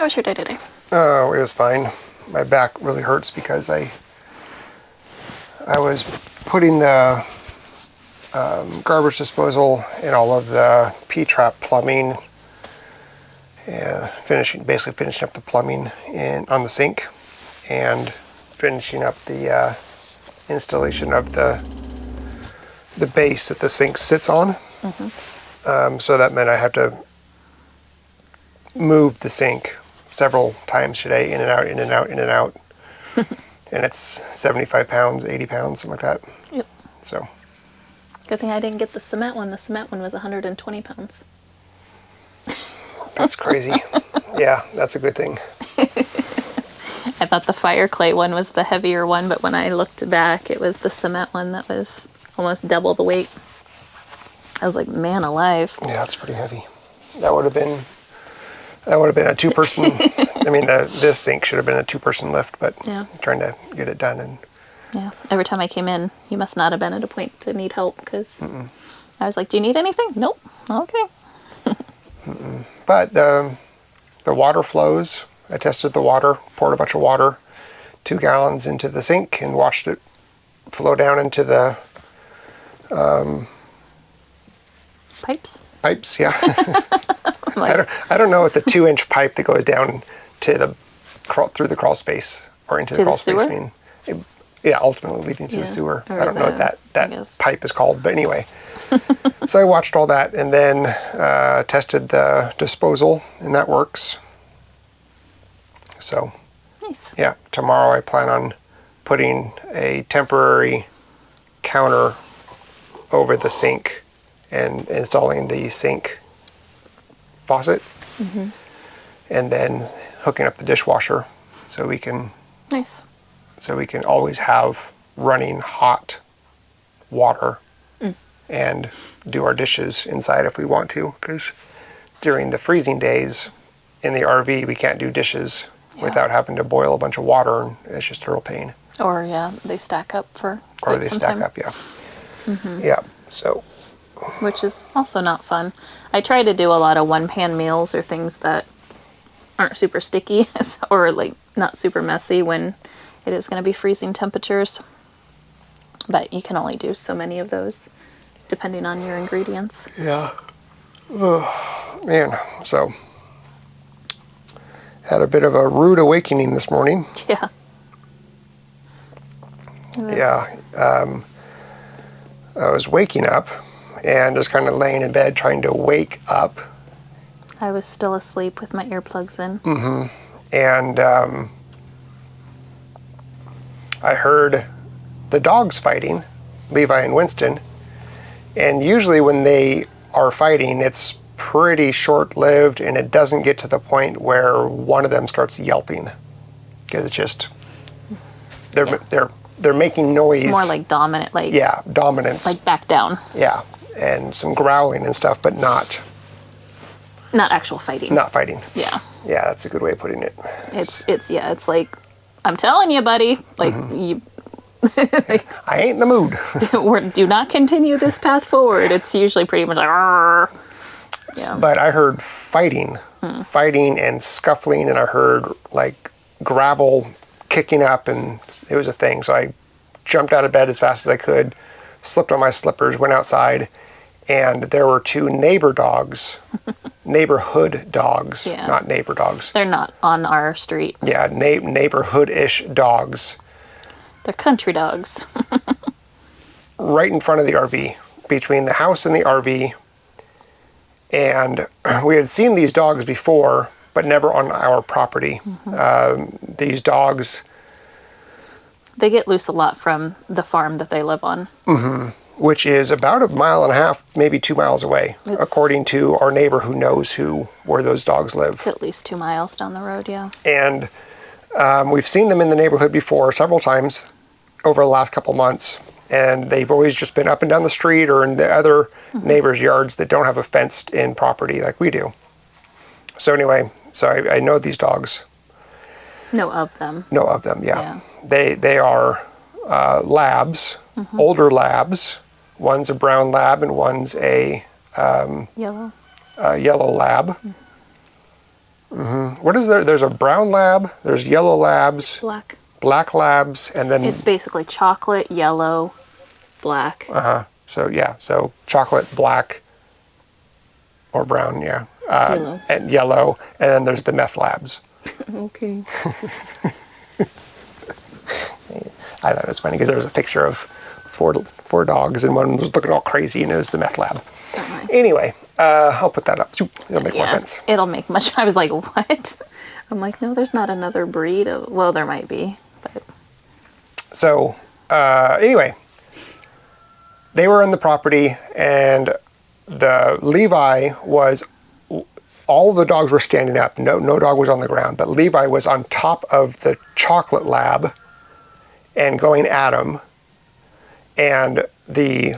How was your day today? Oh, it was fine. My back really hurts because I was putting the garbage disposal and all of the P-trap plumbing and basically finishing up the plumbing on the sink and finishing up the installation of the base that the sink sits on. So that meant I had to move the sink several times today, in and out, in and out, in and out. And it's 75 pounds, 80 pounds, something like that. Yep. So. Good thing I didn't get the cement one. The cement one was 120 pounds. That's crazy. Yeah, that's a good thing. I thought the fire clay one was the heavier one, but when I looked back, it was the cement one that was almost double the weight. I was like, man alive. Yeah, that's pretty heavy. That would have been a two-person. I mean, this sink should have been a two-person lift, but yeah. Trying to get it done. And yeah, every time I came in, you must not have been at a point to need help, because I was like, do you need anything? Nope. Okay. But the water flows. I tested the water, poured a bunch of water, 2 gallons into the sink, and watched it flow down into the Pipes, yeah. like, I don't know what the 2-inch pipe that goes down to through the crawl space or into the crawl space mean. Ultimately leading to the sewer. I don't know what that pipe is called, but anyway. So I watched all that and then tested the disposal, and that works. So, nice. Yeah, tomorrow I plan on putting a temporary counter over the sink and installing the sink faucet, and then hooking up the dishwasher so we can always have running hot water and do our dishes inside if we want to, because during the freezing days in the RV we can't do dishes without having to boil a bunch of water, and it's just a real pain. Or they stack up for quite some time. Yeah, so. Which is also not fun. I try to do a lot of one-pan meals or things that aren't super sticky or like not super messy when it is going to be freezing temperatures. But you can only do so many of those depending on your ingredients. Yeah. Oh, man. So, had a bit of a rude awakening this morning. Yeah. Yeah. I was waking up and just kind of laying in bed trying to wake up. I was still asleep with my earplugs in. And I heard the dogs fighting, Levi and Winston. And usually when they are fighting, it's pretty short-lived, and it doesn't get to the point where one of them starts yelping, because it's just they're making noise. It's more like dominant, dominance. Like back down. Yeah, and some growling and stuff, but not actual fighting. Not fighting. Yeah. Yeah, that's a good way of putting it. It's like, I'm telling you, buddy, like you. I ain't in the mood. Do not continue this path forward. It's usually pretty much like, argh. Yeah. But I heard fighting and scuffling, and I heard like gravel kicking up, and it was a thing. So I jumped out of bed as fast as I could, slipped on my slippers, went outside, and there were 2 neighborhood dogs, not neighbor dogs. They're not on our street. Yeah, neighborhood-ish dogs. They're country dogs. Right in front of the RV, between the house and the RV. And we had seen these dogs before, but never on our property. These dogs... They get loose a lot from the farm that they live on. Which is about 1.5 miles, maybe 2 miles away, according to our neighbor who knows where those dogs live. It's at least 2 miles down the road, yeah. And we've seen them in the neighborhood before several times over the last couple months. And they've always just been up and down the street or in the other neighbors' yards that don't have a fenced-in property like we do. So anyway, I know these dogs. Know of them, yeah. They are labs, older labs. One's a brown lab and one's a yellow yellow lab. What is there? There's a brown lab, there's yellow labs, Black. black labs, and then It's basically chocolate, yellow, black. so chocolate, black, or brown, yeah, Yellow. and yellow, and then there's the meth labs. Okay. I thought it was funny because there was a picture of four dogs, and one was looking all crazy, and it was the meth lab. Oh, nice. Anyway, I'll put that up. It'll make more sense. It'll make much. I was like, what? I'm like, no, there's not another breed. Well, there might be, but. So, anyway, they were on the property, and the Levi was, all of the dogs were standing up. No dog was on the ground, but Levi was on top of the chocolate lab and going at him. And the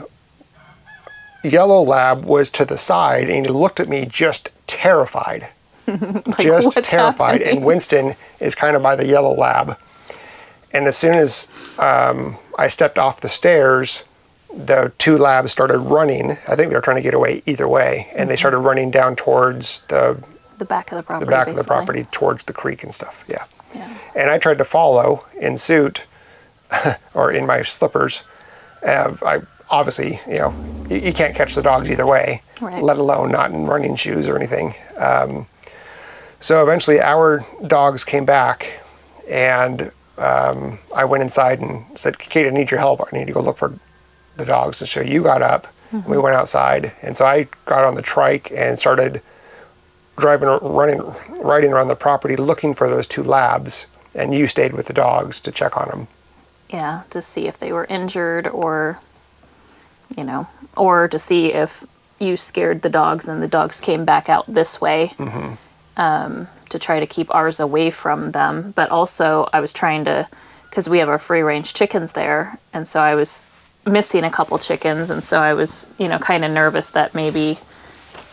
yellow lab was to the side, and he looked at me just terrified. Like, just what's terrified. happening? And Winston is kind of by the yellow lab. And as soon as I stepped off the stairs, the two labs started running. I think they were trying to get away either way. And they started running down towards the back of the property. back of the basically. property towards the creek and stuff. Yeah. Yeah. And I tried to follow in suit or in my slippers. I obviously, you can't catch the dogs either way, Right. let alone not in running shoes or anything. So eventually our dogs came back, and I went inside and said, Kate, I need your help. I need to go look for the dogs. And so you got up, and we went outside. And so I got on the trike and started riding around the property looking for those two labs. And you stayed with the dogs to check on them. Yeah, to see if they were injured or to see if you scared the dogs and the dogs came back out this way to try to keep ours away from them. But also I was trying to, because we have our free range chickens there, and so I was missing a couple chickens, and so I was, kind of nervous that maybe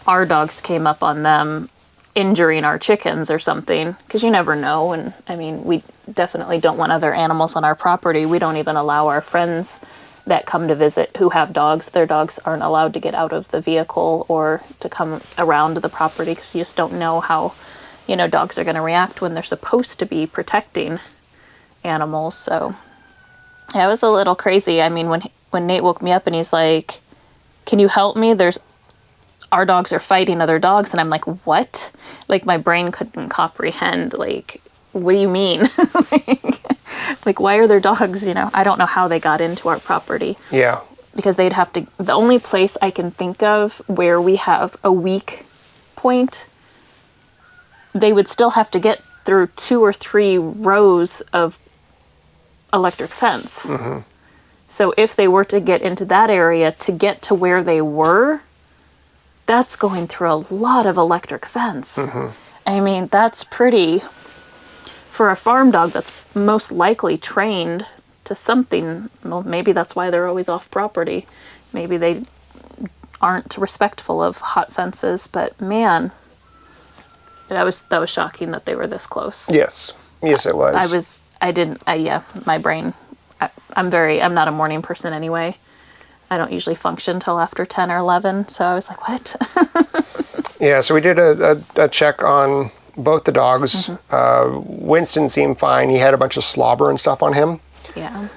our dogs came up on them injuring our chickens or something, because you never know. And I mean, we definitely don't want other animals on our property. We don't even allow our friends that come to visit who have dogs, their dogs aren't allowed to get out of the vehicle or to come around the property, because you just don't know how, dogs are going to react when they're supposed to be protecting animals. So yeah, it was a little crazy. I mean, when Nate woke me up and he's like, can you help me? Our dogs are fighting other dogs. And I'm like, what? Like, my brain couldn't comprehend, like, what do you mean? like, why are there dogs? I don't know how they got into our property. Yeah. Because they'd have to, the only place I can think of where we have a weak point, they would still have to get through 2 or 3 rows of electric fence. Mm-hmm. So if they were to get into that area to get to where they were, that's going through a lot of electric fence. Mm-hmm. I mean, that's pretty, for a farm dog that's most likely trained to something. Well, maybe that's why they're always off property. Maybe they aren't respectful of hot fences, but man, that was shocking that they were this close. Yes, it was. My brain, I'm not a morning person anyway. I don't usually function till after 10 or 11, so I was like, what? Yeah, so we did a check on both the dogs. Mm-hmm. Winston seemed fine. He had a bunch of slobber and stuff on him. Yeah.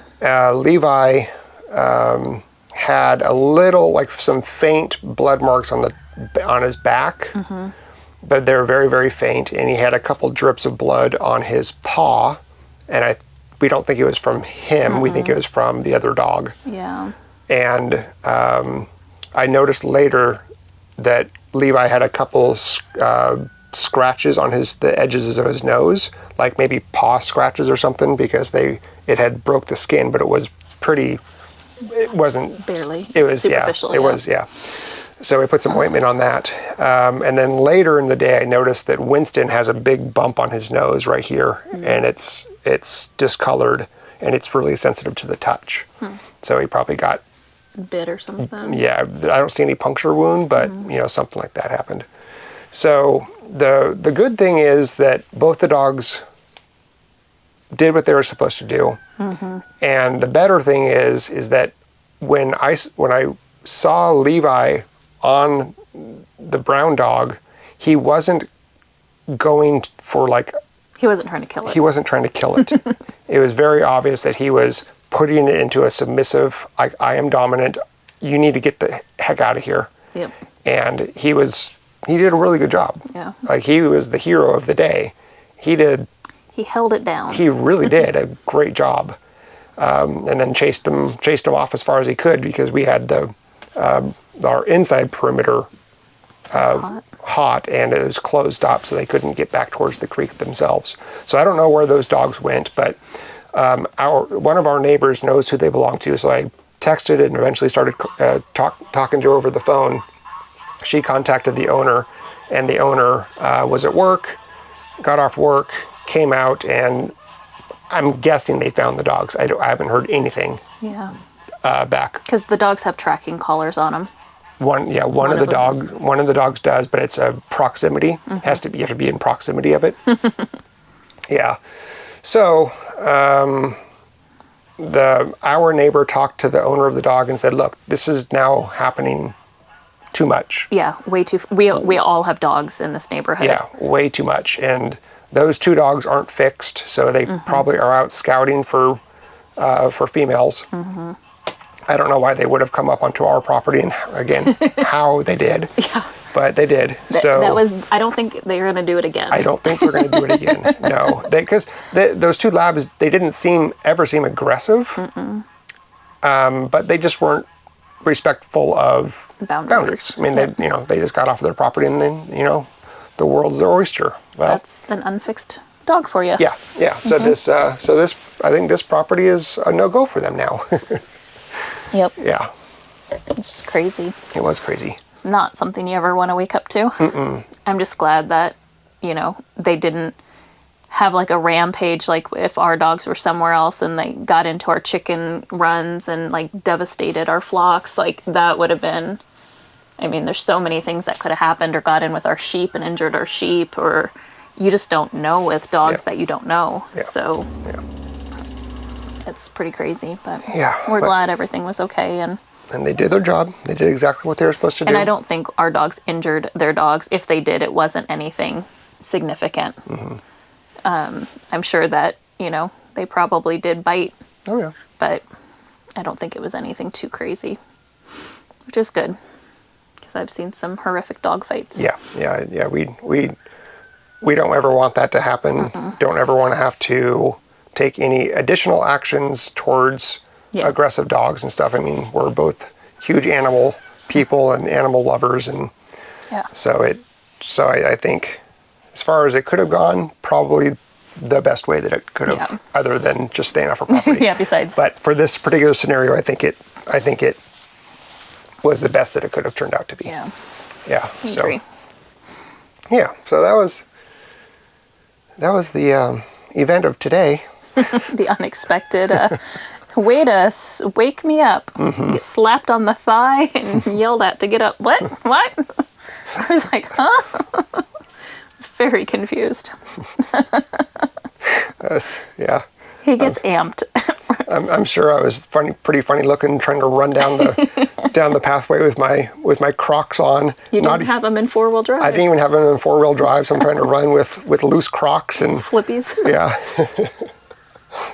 Levi had a little, like, some faint blood marks on his back, but they were very, very faint, and he had a couple drips of blood on his paw, and we don't think it was from him. We think it was from the other dog. Yeah. And I noticed later that Levi had a couple scratches on the edges of his nose, like maybe paw scratches or something, because it had broke the skin, but it wasn't Barely. It was superficial. It was. So we put some ointment on that, and then later in the day I noticed that Winston has a big bump on his nose right here, and it's discolored, and it's really sensitive to the touch. So he probably got bit or something. Yeah, I don't see any puncture wound, but something like that happened. So the good thing is that both the dogs did what they were supposed to do, and the better thing is that when I saw Levi on the brown dog, he wasn't going for like, He wasn't trying to kill it. he wasn't trying to kill it. It was very obvious that he was putting it into a submissive, like, I am dominant, you need to get the heck out of here. Yep. And he did a really good job. Yeah. Like, he was the hero of the day. He held it down. He really did a great job. And then chased him off as far as he could, because we had our inside perimeter hot, and it was closed up, so they couldn't get back towards the creek themselves. So I don't know where those dogs went, but one of our neighbors knows who they belong to, so I texted and eventually started talking to her over the phone. She contacted the owner, and the owner was at work, got off work, came out, and I'm guessing they found the dogs. I haven't heard anything back. Because the dogs have tracking collars on them. One of the dogs does, but it's a proximity. You have to be in proximity of it. Yeah. So our neighbor talked to the owner of the dog and said, "Look, this is now happening too much." Yeah, way too. We all have dogs in this neighborhood. Yeah, way too much. And those two dogs aren't fixed, so they probably are out scouting for females. I don't know why they would have come up onto our property, and again, how they did. Yeah. But they did. I don't think they're going to do it again. I don't think they're going to do it again. No, because those two labs, they didn't ever seem aggressive. But they just weren't respectful of boundaries. I mean, they just got off of their property, and then the world's their oyster. Well, that's an unfixed dog for you. Yeah. So this I think this property is a no-go for them now. Yep. Yeah. It's just crazy. It was crazy. It's not something you ever want to wake up to. I'm just glad that, they didn't have like a rampage, like if our dogs were somewhere else and they got into our chicken runs and like devastated our flocks. Like that would have been, there's so many things that could have happened, or got in with our sheep and injured our sheep, or you just don't know with dogs that you don't know. Yeah. So it's pretty crazy, but we're glad everything was okay. And they did their job. They did exactly what they were supposed to do. And I don't think our dogs injured their dogs. If they did, it wasn't anything significant. I'm sure that, they probably did bite. Oh, yeah. But I don't think it was anything too crazy, which is good, because I've seen some horrific dog fights. Yeah. We don't ever want that to happen. Don't ever want to have to take any additional actions towards aggressive dogs and stuff. We're both huge animal people and animal lovers, and so I think as far as it could have gone, probably the best way that it could have, other than just staying off our property. Besides. But for this particular scenario, I think it was the best that it could have turned out to be. Yeah. Yeah. I agree. Yeah. So that was the event of today. The unexpected way to wake me up. Get slapped on the thigh and yelled at to get up. What? I was like, huh? I was very confused. Yeah. He gets amped. I'm sure I was pretty funny looking, trying to run down the pathway with my Crocs on. You didn't have them in 4-wheel drive. I didn't even have them in 4-wheel drive, so I'm trying to run with loose Crocs and flippies. Yeah.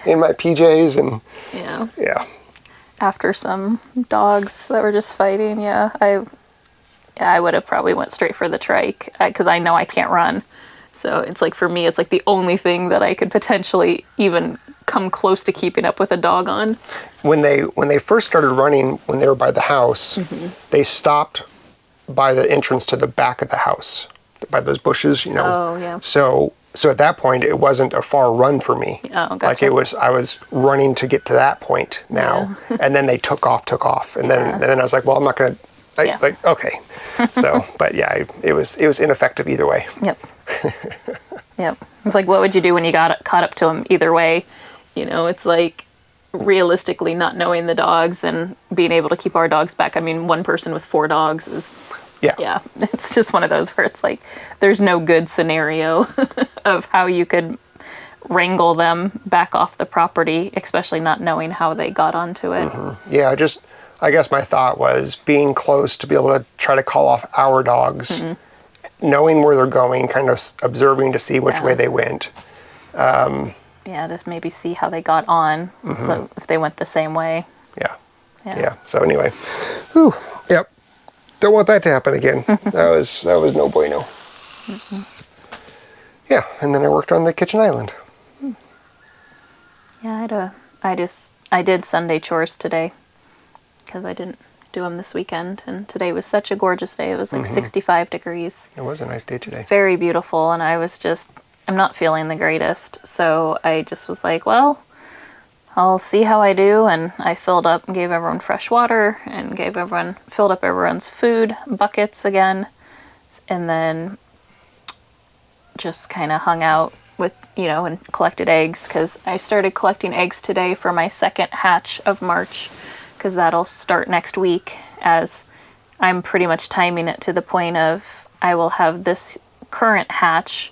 In my PJs and yeah. After some dogs that were just fighting, I would have probably went straight for the trike, because I know I can't run. So it's like, for me, it's like the only thing that I could potentially even come close to keeping up with a dog on. When they first started running, when they were by the house, they stopped by the entrance to the back of the house, by those bushes, Oh, yeah. So at that point, it wasn't a far run for me. Oh, gotcha. Like I was running to get to that point now, and then they took off, and then I was like, well, I'm not gonna. Like, okay. So, but yeah, it was ineffective either way. Yep. Yep. It's like, what would you do when you got caught up to them either way? It's like, realistically, not knowing the dogs and being able to keep our dogs back. One person with 4 dogs is, it's just one of those where it's like, there's no good scenario of how you could wrangle them back off the property, especially not knowing how they got onto it. Yeah, I guess my thought was being close to be able to try to call off our dogs knowing where they're going, kind of observing to see which way they went. Yeah, just maybe see how they got on. So if they went the same way. Yeah. Yeah. Yeah. So anyway, whew, yep. Don't want that to happen again. That was no bueno. Yeah, and then I worked on the kitchen island. Yeah, I did Sunday chores today because I didn't do them this weekend, and today was such a gorgeous day. It was like 65 degrees. It was a nice day today. Very beautiful, and I'm not feeling the greatest, so I just was like, well, I'll see how I do, and I filled up and gave everyone fresh water and filled up everyone's food buckets again, and then just kind of hung out with, and collected eggs, because I started collecting eggs today for my second hatch of March, because that'll start next week, as I'm pretty much timing it to the point of I will have this current hatch,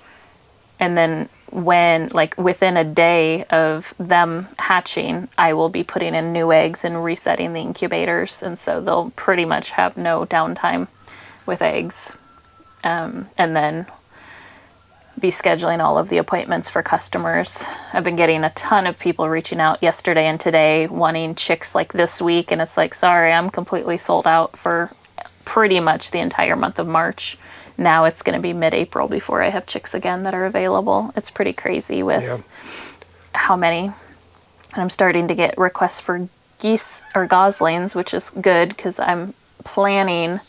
and then within a day of them hatching, I will be putting in new eggs and resetting the incubators, and so they'll pretty much have no downtime with eggs. And then be scheduling all of the appointments for customers. I've been getting a ton of people reaching out yesterday and today wanting chicks like this week, and it's like, sorry, I'm completely sold out for pretty much the entire month of March. Now it's going to be mid-April before I have chicks again that are available. It's pretty crazy with how many. And I'm starting to get requests for geese or goslings, which is good because I'm planning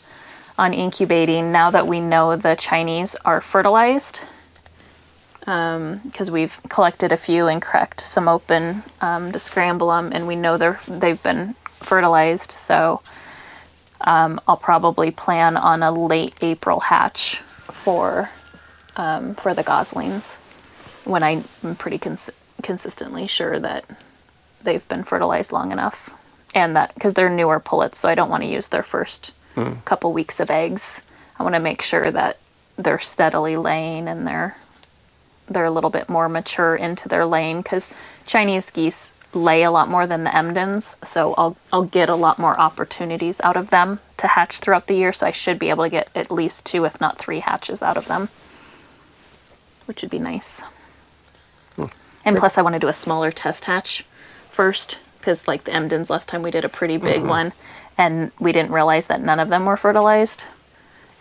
on incubating now that we know the Chinese are fertilized. Because we've collected a few and cracked some open to scramble them, and we know they've been fertilized. So I'll probably plan on a late April hatch for the goslings, when I'm pretty consistently sure that they've been fertilized long enough, and that because they're newer pullets, so I don't want to use their first couple weeks of eggs. I want to make sure that they're steadily laying and they're a little bit more mature into their laying, because Chinese geese lay a lot more than the Emdens, so I'll get a lot more opportunities out of them to hatch throughout the year, so I should be able to get at least 2, if not 3 hatches out of them, which would be nice. And plus I want to do a smaller test hatch first, because like the Emdens, last time we did a pretty big one, and we didn't realize that none of them were fertilized.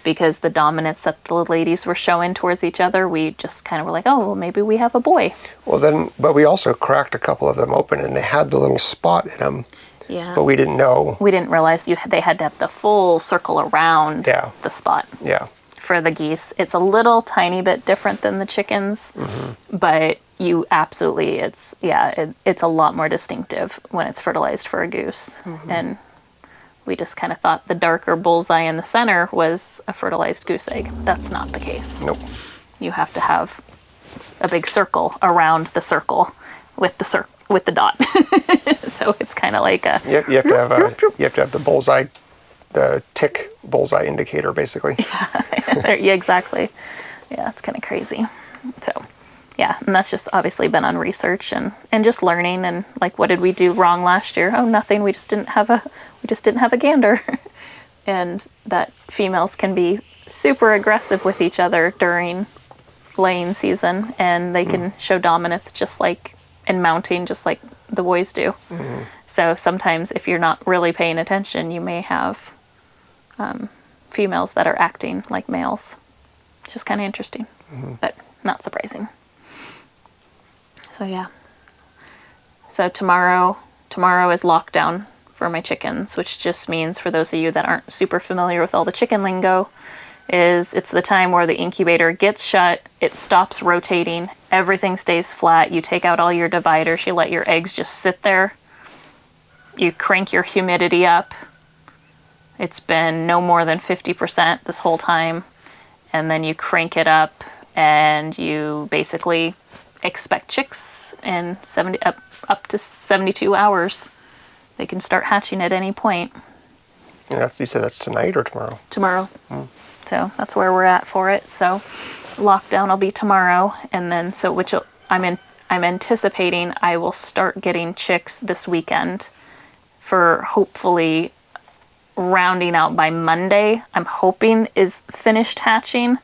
Because the dominance that the ladies were showing towards each other, we just kind of were like, oh, well, maybe we have a boy. Well, then, but we also cracked a couple of them open, and they had the little spot in them. Yeah. But we didn't know. We didn't realize they had to have the full circle around the spot. Yeah. For the geese. It's a little tiny bit different than the chickens, but you absolutely, it's a lot more distinctive when it's fertilized for a goose. And we just kind of thought the darker bullseye in the center was a fertilized goose egg. That's not the case. Nope. You have to have a big circle around the circle with the dot. So it's kind of like a. You have to have the bullseye, the tick bullseye indicator, basically. Yeah, exactly. Yeah, it's kind of crazy. So, yeah, and that's just obviously been on research and just learning, and like, what did we do wrong last year? Oh, nothing. We just didn't have a gander. And that females can be super aggressive with each other during laying season, and they can show dominance just like in mounting, just like the boys do. So sometimes if you're not really paying attention, you may have females that are acting like males. It's just kind of interesting, but not surprising. So yeah. So tomorrow is lockdown for my chickens, which just means, for those of you that aren't super familiar with all the chicken lingo, is it's the time where the incubator gets shut, it stops rotating, everything stays flat, you take out all your dividers, you let your eggs just sit there, you crank your humidity up, it's been no more than 50% this whole time, and then you crank it up and you basically expect chicks in up to 72 hours. They can start hatching at any point. And you said that's tonight or tomorrow? Tomorrow. So that's where we're at for it. So lockdown will be tomorrow, and then I'm anticipating I will start getting chicks this weekend for hopefully rounding out by Monday. I'm hoping is finished hatching,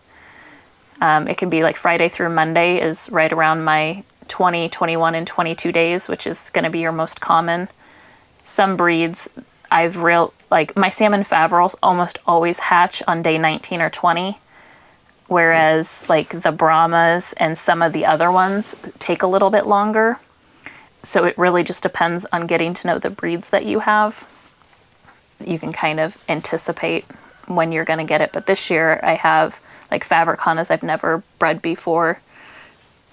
It can be like Friday through Monday is right around my 20, 21, and 22 days, which is going to be your most common. Some breeds, like my salmon faverals almost always hatch on day 19 or 20, whereas like the Brahmas and some of the other ones take a little bit longer. So it really just depends on getting to know the breeds that you have. You can kind of anticipate when you're going to get it. But this year I have like Fabricanas I've never bred before.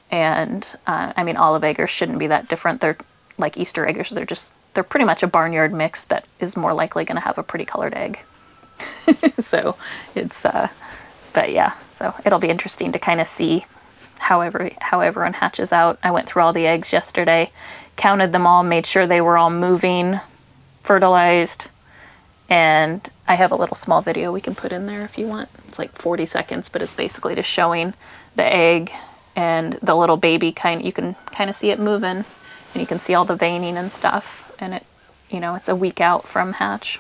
And I mean, olive eggers shouldn't be that different. They're like Easter eggers. They're pretty much a barnyard mix that is more likely going to have a pretty colored egg. So it's, but yeah, so it'll be interesting to kind of see how everyone hatches out. I went through all the eggs yesterday, counted them all, made sure they were all moving, fertilized, and I have a little small video we can put in there if you want. It's like 40 seconds, but it's basically just showing the egg and the little baby you can kind of see it moving, and you can see all the veining and stuff, and it's a week out from hatch.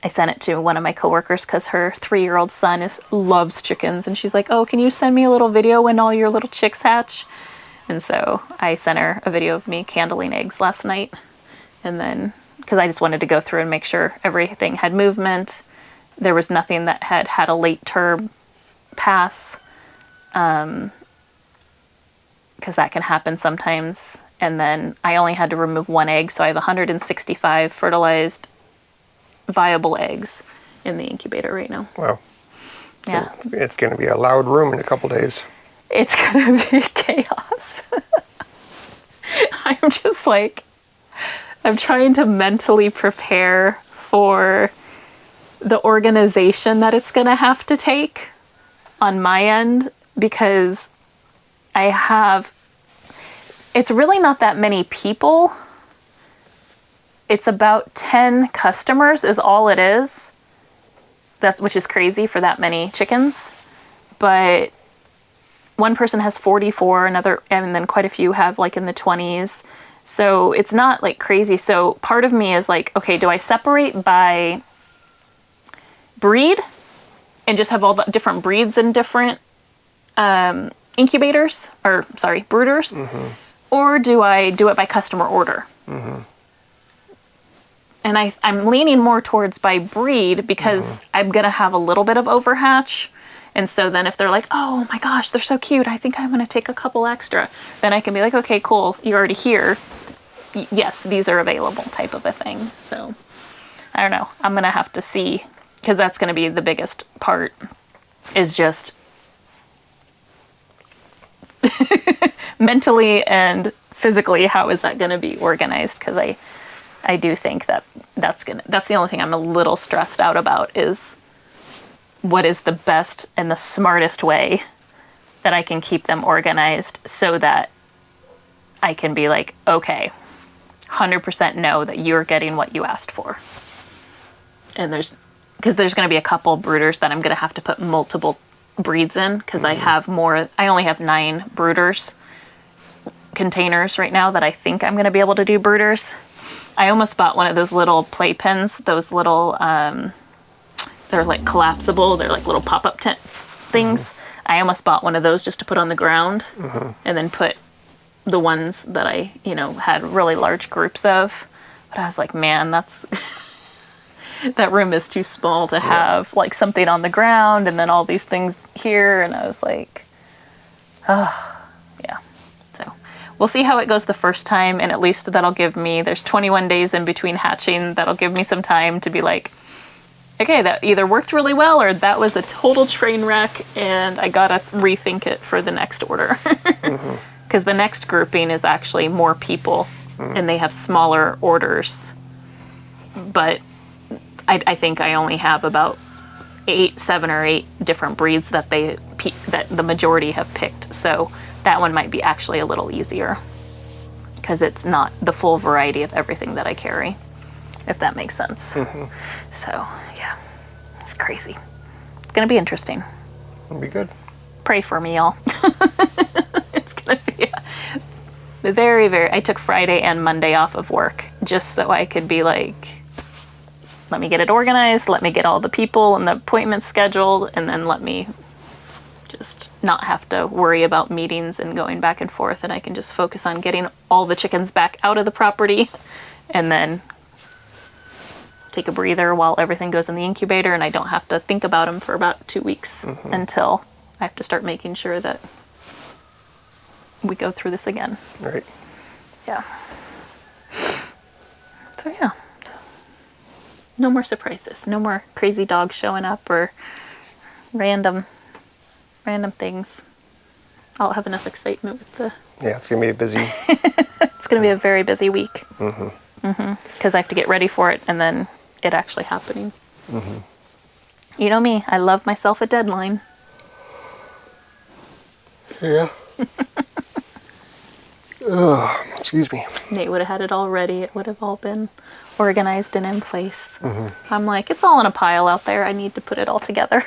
I sent it to one of my coworkers because her 3-year-old son loves chickens, and she's like, "Oh, can you send me a little video when all your little chicks hatch?" And so I sent her a video of me candling eggs last night, and then because I just wanted to go through and make sure everything had movement, there was nothing that had a late term pass, because that can happen sometimes. And then I only had to remove 1 egg, so I have 165 fertilized viable eggs in the incubator right now. Wow. So yeah. It's going to be a loud room in a couple days. It's going to be chaos. I'm just like, I'm trying to mentally prepare for the organization that it's going to have to take on my end, because it's really not that many people. It's about 10 customers is all it is. Which is crazy for that many chickens. But one person has 44, and then quite a few have like in the 20s. So it's not like crazy. So part of me is like, okay, do I separate by breed and just have all the different breeds in different brooders? Mm-hmm. Or do I do it by customer order? Mm-hmm. And I'm leaning more towards by breed because I'm going to have a little bit of overhatch. And so then if they're like, "Oh my gosh, they're so cute, I think I'm going to take a couple extra," then I can be like, "Okay, cool, you're already here. Yes, these are available," type of a thing. So I don't know. I'm going to have to see, because that's going to be the biggest part, is just mentally and physically, how is that going to be organized? Because I do think that's the only thing I'm a little stressed out about, is what is the best and the smartest way that I can keep them organized so that I can be like, okay, 100% know that you're getting what you asked for. And because there's going to be a couple brooders that I'm going to have to put multiple breeds in, because I only have 9 brooders containers right now that I think I'm going to be able to do brooders. I almost bought one of those little playpens, those little, they're like collapsible, they're like little pop-up tent things. Mm-hmm. I almost bought one of those just to put on the ground, and then put the ones that I, had really large groups of. But I was like, man, that room is too small to have like something on the ground and then all these things here. And I was like, oh, yeah. So we'll see how it goes the first time, and at least there's 21 days in between hatching. That'll give me some time to be like, okay, that either worked really well or that was a total train wreck and I gotta rethink it for the next order. Because the next grouping is actually more people, and they have smaller orders. But I think I only have about 7 or 8 different breeds that the majority have picked. So that one might be actually a little easier, because it's not the full variety of everything that I carry, if that makes sense. Mm-hmm. So yeah, it's crazy. It's gonna be interesting. It'll be good. Pray for me, y'all. It's gonna be very, very. I took Friday and Monday off of work just so I could be like, let me get it organized, let me get all the people and the appointments scheduled, and then let me just not have to worry about meetings and going back and forth, and I can just focus on getting all the chickens back out of the property and then take a breather while everything goes in the incubator, and I don't have to think about them for about 2 weeks until I have to start making sure that we go through this again. Right. Yeah. So yeah. No more surprises. No more crazy dogs showing up or random things. I'll have enough excitement with the... Yeah, it's going to be busy. It's going to be a very busy week. Because I have to get ready for it and then it actually happening. You know me, I love myself a deadline. Yeah. Ugh, excuse me. Nate would have had it all ready. It would have all been organized and in place. I'm like, it's all in a pile out there. I need to put it all together.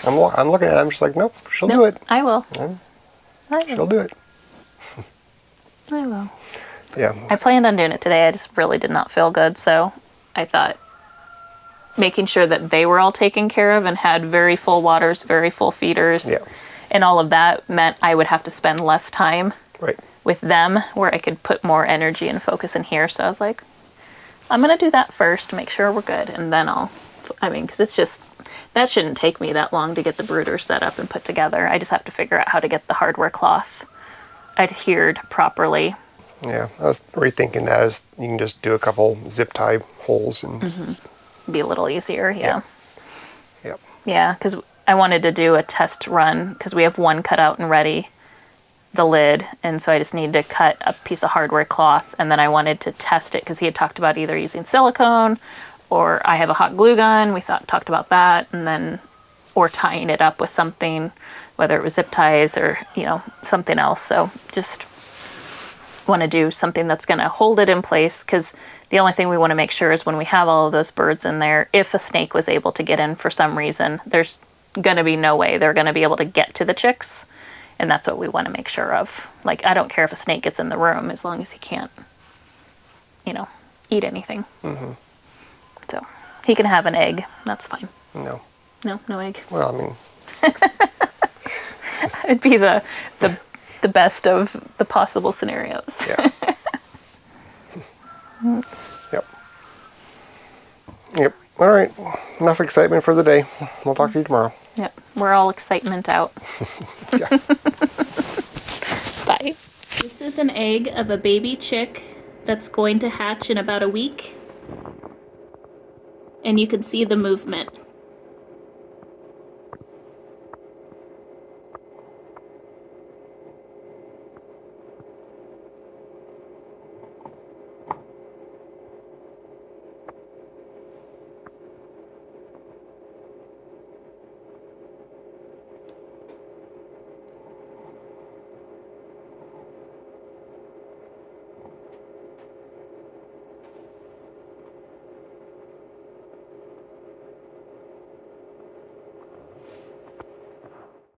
I'm looking at it. I'm just like, nope, she'll do it. I will. She'll do it. I will. Yeah. I planned on doing it today. I just really did not feel good. So I thought making sure that they were all taken care of and had very full waters, very full feeders, and all of that meant I would have to spend less time with them, where I could put more energy and focus in here. So I was like, I'm going to do that first, make sure we're good, and then because it's just, that shouldn't take me that long to get the brooder set up and put together. I just have to figure out how to get the hardware cloth adhered properly. Yeah, I was rethinking that as you can just do a couple zip tie holes and Be a little easier, yeah. Yep. Yeah, because I wanted to do a test run because we have one cut out and ready, the lid, and so I just needed to cut a piece of hardware cloth, and then I wanted to test it because he had talked about either using silicone or I have a hot glue gun. We talked about that, and then or tying it up with something, whether it was zip ties or something else. So just want to do something that's going to hold it in place, because the only thing we want to make sure is when we have all of those birds in there, if a snake was able to get in for some reason, there's going to be no way they're going to be able to get to the chicks, and that's what we want to make sure of. Like, I don't care if a snake gets in the room as long as he can't eat anything. So he can have an egg, that's fine. No egg. Well, I mean, it'd be the best of the possible scenarios. Yeah. Yep. All right. Enough excitement for the day. We'll talk to you tomorrow. Yep. We're all excitement out. Yeah. Bye. This is an egg of a baby chick that's going to hatch in about a week. And you can see the movement.